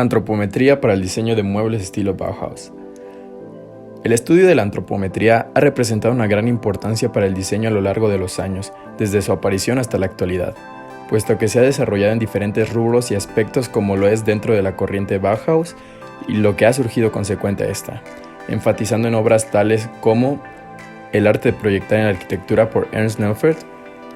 Antropometría para el diseño de muebles estilo Bauhaus. El estudio de la antropometría ha representado una gran importancia para el diseño a lo largo de los años, desde su aparición hasta la actualidad, puesto que se ha desarrollado en diferentes rubros y aspectos como lo es dentro de la corriente Bauhaus y lo que ha surgido consecuente a esta, enfatizando en obras tales como El arte de proyectar en la arquitectura por Ernst Neufeld,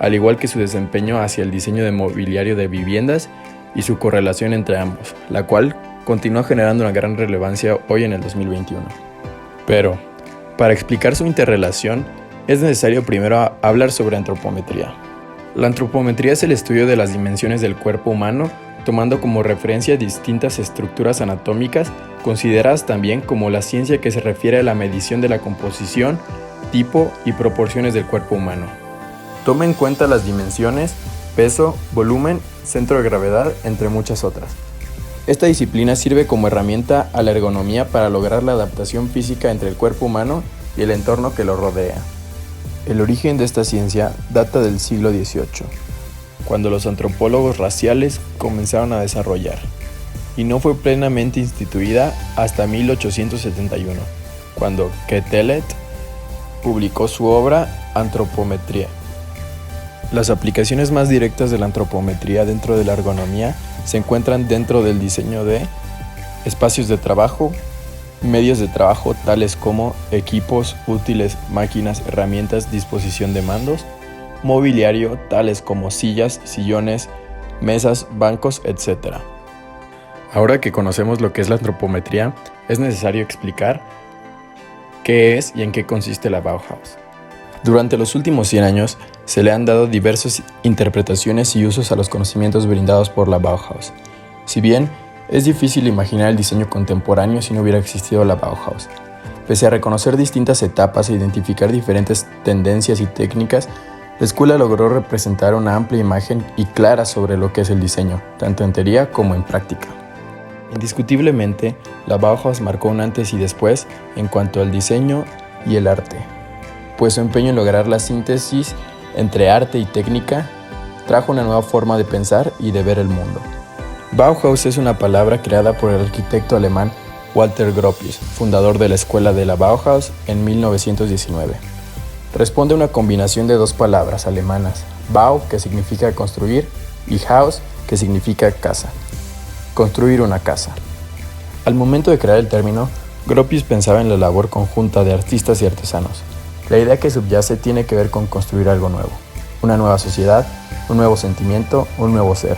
al igual que su desempeño hacia el diseño de mobiliario de viviendas y su correlación entre ambos, la cual continúa generando una gran relevancia hoy en el 2021. Pero, para explicar su interrelación, es necesario primero hablar sobre antropometría. La antropometría es el estudio de las dimensiones del cuerpo humano, tomando como referencia distintas estructuras anatómicas, consideradas también como la ciencia que se refiere a la medición de la composición, tipo y proporciones del cuerpo humano. Toma en cuenta las dimensiones, peso, volumen, centro de gravedad, entre muchas otras. Esta disciplina sirve como herramienta a la ergonomía para lograr la adaptación física entre el cuerpo humano y el entorno que lo rodea. El origen de esta ciencia data del siglo XVIII, cuando los antropólogos raciales comenzaron a desarrollar, y no fue plenamente instituida hasta 1871, cuando Quetelet publicó su obra Antropometría. Las aplicaciones más directas de la antropometría dentro de la ergonomía se encuentran dentro del diseño de espacios de trabajo, medios de trabajo tales como equipos, útiles, máquinas, herramientas, disposición de mandos, mobiliario tales como sillas, sillones, mesas, bancos, etc. Ahora que conocemos lo que es la antropometría, es necesario explicar qué es y en qué consiste la Bauhaus. Durante los últimos 100 años, se le han dado diversas interpretaciones y usos a los conocimientos brindados por la Bauhaus. Si bien es difícil imaginar el diseño contemporáneo si no hubiera existido la Bauhaus. Pese a reconocer distintas etapas e identificar diferentes tendencias y técnicas, la escuela logró representar una amplia imagen y clara sobre lo que es el diseño, tanto en teoría como en práctica. Indiscutiblemente, la Bauhaus marcó un antes y después en cuanto al diseño y el arte, pues su empeño en lograr la síntesis entre arte y técnica trajo una nueva forma de pensar y de ver el mundo. Bauhaus es una palabra creada por el arquitecto alemán Walter Gropius, fundador de la escuela de la Bauhaus en 1919. Responde a una combinación de dos palabras alemanas, Bau, que significa construir, y Haus, que significa casa. Construir una casa. Al momento de crear el término, Gropius pensaba en la labor conjunta de artistas y artesanos. La idea que subyace tiene que ver con construir algo nuevo, una nueva sociedad, un nuevo sentimiento, un nuevo ser.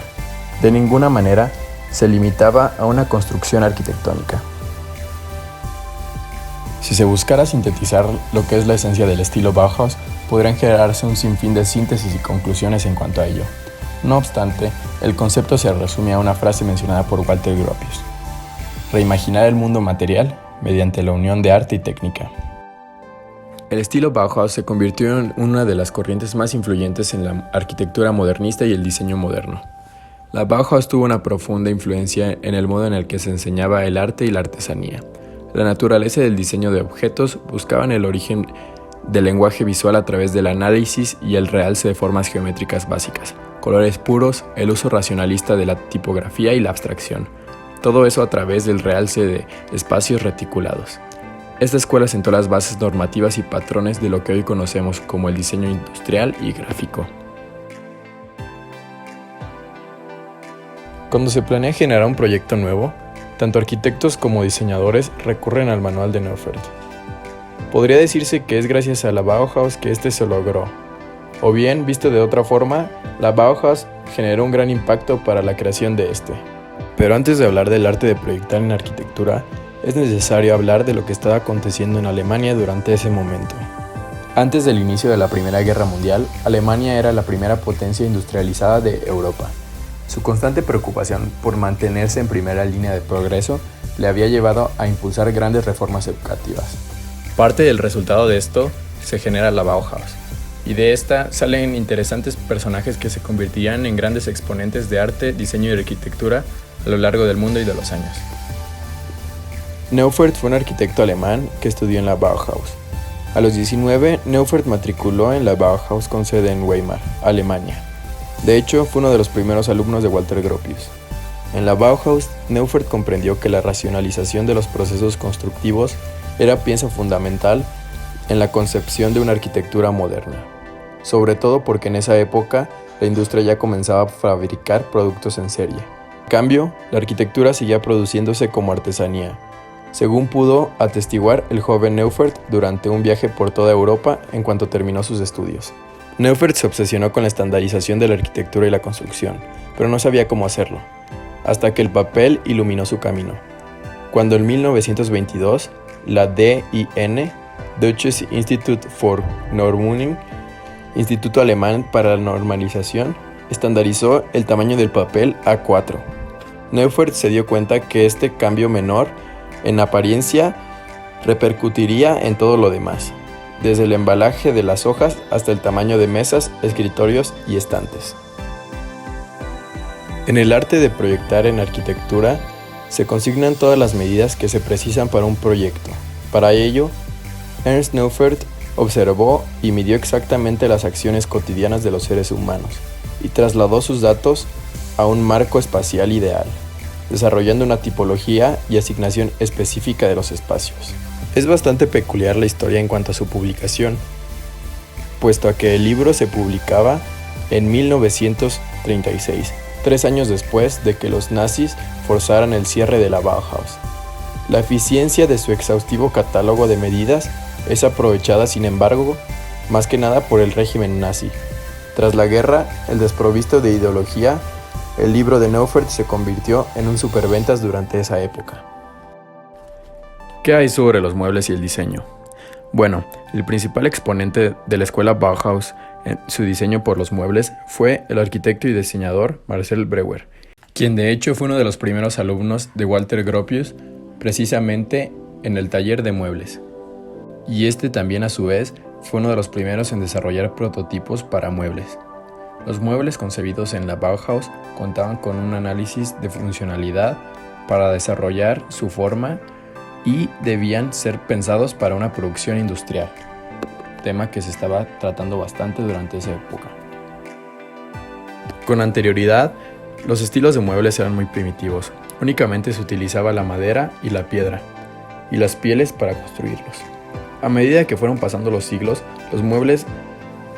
De ninguna manera se limitaba a una construcción arquitectónica. Si se buscara sintetizar lo que es la esencia del estilo Bauhaus, podrían generarse un sinfín de síntesis y conclusiones en cuanto a ello. No obstante, el concepto se resume a una frase mencionada por Walter Gropius: reimaginar el mundo material mediante la unión de arte y técnica. El estilo Bauhaus se convirtió en una de las corrientes más influyentes en la arquitectura modernista y el diseño moderno. La Bauhaus tuvo una profunda influencia en el modo en el que se enseñaba el arte y la artesanía. La naturaleza del diseño de objetos buscaban el origen del lenguaje visual a través del análisis y el realce de formas geométricas básicas, colores puros, el uso racionalista de la tipografía y la abstracción. Todo eso a través del realce de espacios reticulados. Esta escuela sentó las bases normativas y patrones de lo que hoy conocemos como el diseño industrial y gráfico. Cuando se planea generar un proyecto nuevo, tanto arquitectos como diseñadores recurren al manual de Neufeld. Podría decirse que es gracias a la Bauhaus que este se logró. O bien, visto de otra forma, la Bauhaus generó un gran impacto para la creación de este. Pero antes de hablar del arte de proyectar en arquitectura, es necesario hablar de lo que estaba aconteciendo en Alemania durante ese momento. Antes del inicio de la Primera Guerra Mundial, Alemania era la primera potencia industrializada de Europa. Su constante preocupación por mantenerse en primera línea de progreso le había llevado a impulsar grandes reformas educativas. Parte del resultado de esto se genera la Bauhaus, y de esta salen interesantes personajes que se convertirían en grandes exponentes de arte, diseño y arquitectura a lo largo del mundo y de los años. Neufeld fue un arquitecto alemán que estudió en la Bauhaus. A los 19, Neufeld matriculó en la Bauhaus con sede en Weimar, Alemania. De hecho, fue uno de los primeros alumnos de Walter Gropius. En la Bauhaus, Neufert comprendió que la racionalización de los procesos constructivos era pieza fundamental en la concepción de una arquitectura moderna, sobre todo porque en esa época la industria ya comenzaba a fabricar productos en serie. En cambio, la arquitectura seguía produciéndose como artesanía, según pudo atestiguar el joven Neufert durante un viaje por toda Europa en cuanto terminó sus estudios. Neufert se obsesionó con la estandarización de la arquitectura y la construcción, pero no sabía cómo hacerlo, hasta que el papel iluminó su camino. Cuando en 1922, la DIN, Deutsches Institut für Normung, Instituto Alemán para la Normalización, estandarizó el tamaño del papel A4. Neufert se dio cuenta que este cambio menor en apariencia repercutiría en todo lo demás, desde el embalaje de las hojas hasta el tamaño de mesas, escritorios y estantes. En el arte de proyectar en arquitectura, se consignan todas las medidas que se precisan para un proyecto. Para ello, Ernst Neufert observó y midió exactamente las acciones cotidianas de los seres humanos y trasladó sus datos a un marco espacial ideal, desarrollando una tipología y asignación específica de los espacios. Es bastante peculiar la historia en cuanto a su publicación, puesto a que el libro se publicaba en 1936, 3 años después de que los nazis forzaran el cierre de la Bauhaus. La eficiencia de su exhaustivo catálogo de medidas es aprovechada, sin embargo, más que nada por el régimen nazi. Tras la guerra, el desprovisto de ideología, el libro de Neufert se convirtió en un superventas durante esa época. ¿Qué hay sobre los muebles y el diseño? Bueno, el principal exponente de la escuela Bauhaus en su diseño por los muebles fue el arquitecto y diseñador Marcel Breuer, quien de hecho fue uno de los primeros alumnos de Walter Gropius, precisamente en el taller de muebles. Y este también a su vez fue uno de los primeros en desarrollar prototipos para muebles. Los muebles concebidos en la Bauhaus contaban con un análisis de funcionalidad para desarrollar su forma y debían ser pensados para una producción industrial, tema que se estaba tratando bastante durante esa época. Con anterioridad, los estilos de muebles eran muy primitivos, únicamente se utilizaba la madera y la piedra, y las pieles para construirlos. A medida que fueron pasando los siglos, los muebles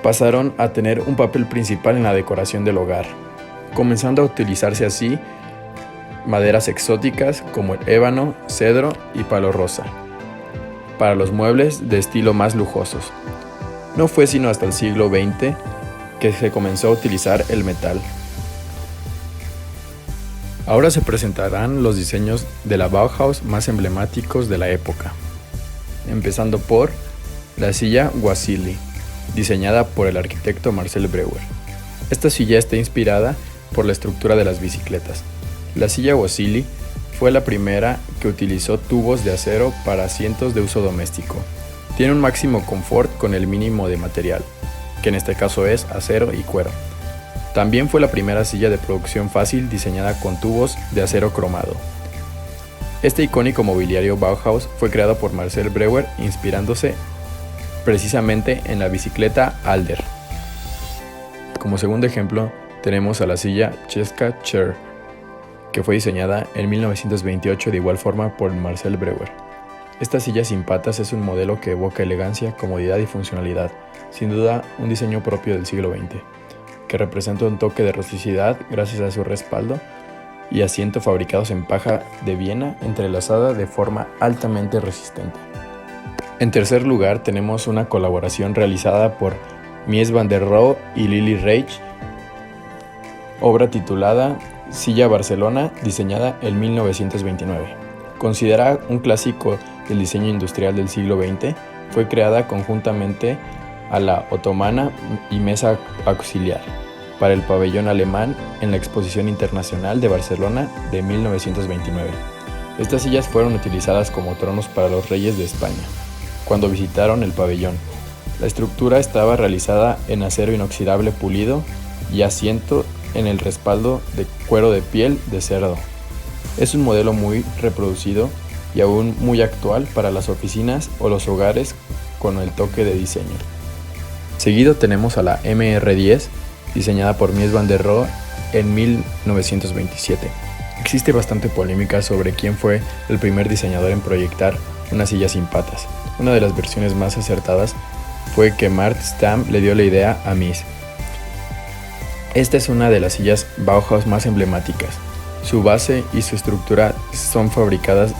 pasaron a tener un papel principal en la decoración del hogar, comenzando a utilizarse así maderas exóticas como el ébano, cedro y palo rosa, para los muebles de estilo más lujosos. No fue sino hasta el siglo XX que se comenzó a utilizar el metal. Ahora se presentarán los diseños de la Bauhaus más emblemáticos de la época, empezando por la silla Wassily, diseñada por el arquitecto Marcel Breuer. Esta silla está inspirada por la estructura de las bicicletas. La silla Wassily fue la primera que utilizó tubos de acero para asientos de uso doméstico. Tiene un máximo confort con el mínimo de material, que en este caso es acero y cuero. También fue la primera silla de producción fácil diseñada con tubos de acero cromado. Este icónico mobiliario Bauhaus fue creado por Marcel Breuer inspirándose precisamente en la bicicleta Alder. Como segundo ejemplo tenemos a la silla Cesca Chair, que fue diseñada en 1928 de igual forma por Marcel Breuer. Esta silla sin patas es un modelo que evoca elegancia, comodidad y funcionalidad, sin duda un diseño propio del siglo XX, que representa un toque de rusticidad gracias a su respaldo y asiento fabricados en paja de Viena entrelazada de forma altamente resistente. En tercer lugar tenemos una colaboración realizada por Mies van der Rohe y Lily Reich, obra titulada Silla Barcelona, diseñada en 1929. Considerada un clásico del diseño industrial del siglo XX, fue creada conjuntamente a la otomana y mesa auxiliar para el pabellón alemán en la Exposición Internacional de Barcelona de 1929. Estas sillas fueron utilizadas como tronos para los reyes de España cuando visitaron el pabellón. La estructura estaba realizada en acero inoxidable pulido y asiento en el respaldo de cuero de piel de cerdo. Es un modelo muy reproducido y aún muy actual para las oficinas o los hogares con el toque de diseño. Seguido tenemos a la MR10, diseñada por Mies van der Rohe en 1927. Existe bastante polémica sobre quién fue el primer diseñador en proyectar una silla sin patas. Una de las versiones más acertadas fue que Mart Stam le dio la idea a Mies. Esta es una de las sillas Bauhaus más emblemáticas. Su base y su estructura son fabricadas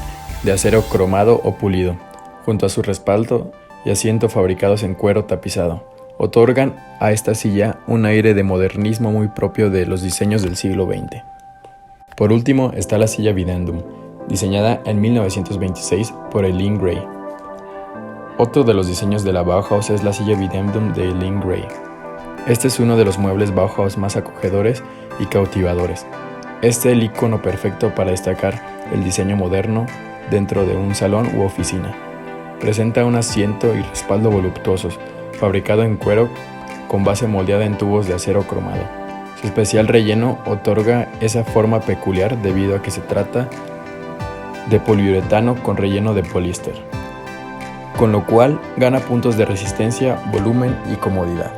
de acero cromado o pulido, junto a su respaldo y asiento fabricados en cuero tapizado. Otorgan a esta silla un aire de modernismo muy propio de los diseños del siglo XX. Por último está la silla Videndum, diseñada en 1926 por Eileen Gray. Otro de los diseños de la Bauhaus es la silla Videndum de Eileen Gray. Este es uno de los muebles Bauhaus más acogedores y cautivadores. Este es el icono perfecto para destacar el diseño moderno dentro de un salón u oficina. Presenta un asiento y respaldo voluptuosos, fabricado en cuero con base moldeada en tubos de acero cromado. Su especial relleno otorga esa forma peculiar debido a que se trata de poliuretano con relleno de poliéster, con lo cual gana puntos de resistencia, volumen y comodidad.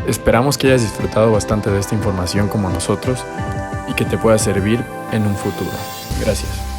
Esperamos que hayas disfrutado bastante de esta información como nosotros y que te pueda servir en un futuro. Gracias.